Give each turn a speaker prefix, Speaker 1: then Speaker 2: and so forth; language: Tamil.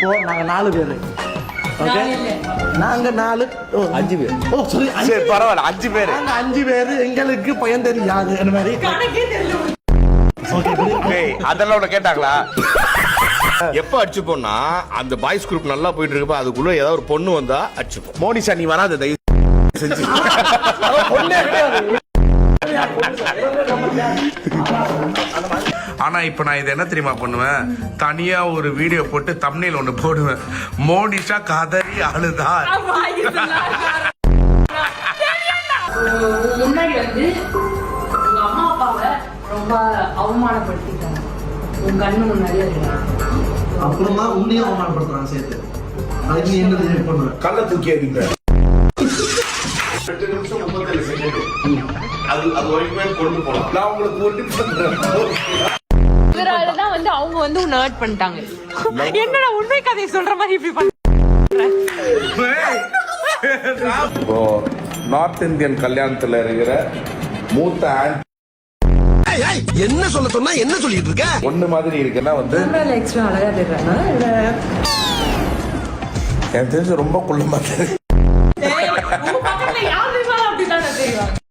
Speaker 1: இப்போ நாங்க 4 பேரு. ஓகே, நாங்க 5 பேர். ஓ சாரி,
Speaker 2: சரி பரவாயில்ல, 5 பேர்.
Speaker 1: நாங்க 5 பேரு. எங்களுக்கு பையன் தெரியாது அந்த மாதிரி. ஓகே,
Speaker 2: அதெல்லாம் உன்னை கேட்டாங்களா? எப்ப அடிச்சுப்போம்னா அந்த பாய்ஸ் குரூப் நல்லா போயிட்டு இருக்கப்ப அதுக்குள்ள ஏதாவது ஒரு பொண்ணு வந்தா அடிச்சுப்போம். மோனிஷா நீ வராத தயவு செஞ்சு.
Speaker 3: ஆனா இப்ப நான் இது என்ன தெரியுமா பண்ணுவேன், தனியா ஒரு வீடியோ போட்டு தம்ப்நெயில் ஒண்ணு போடுவேன், மோனிஷா கதறி அழுதார்.
Speaker 4: முன்னாடி வந்து உங்க அம்மா அப்பாவை ரொம்ப அவமானப்படுத்திட்டாங்க உங்க கண்ணு முன்னாடியே.
Speaker 1: அப்புறமா உன்னையும் அவமானப்படுத்துறாங்க சேர்த்து. அதுக்கு நீ என்ன தெரியும் பண்ணுவேன்?
Speaker 3: கல்ல தூக்கி எறிங்க. 2 நிமிஷம் 37 செகண்ட். அது வரைக்கும் கொண்டு போலாம். நான் உங்களுக்கு ஒரு டிப்ஸ் தரேன்.
Speaker 4: இதனாலதான் வந்து அவங்க வந்து உன்னை ஹர்ட் பண்ணிட்டாங்க. என்னடா உண்மை கதையை சொல்ற மாதிரி இப்படி பண்ண.
Speaker 3: இப்போ நார்த் இந்தியன் கல்யாணத்துல இருக்கிற மூத்த ஆண்ட்
Speaker 5: என்ன சொல்ல சொன்னா என்ன சொல்லிட்டு இருக்க?
Speaker 3: ஒண்ணு மாதிரி இருக்குன்னா வந்து
Speaker 4: எக்ஸ்ட்ரா அழகா தெரியுறாங்க.
Speaker 3: எனக்கு தெரிஞ்சு ரொம்ப குள்ள மாதிரி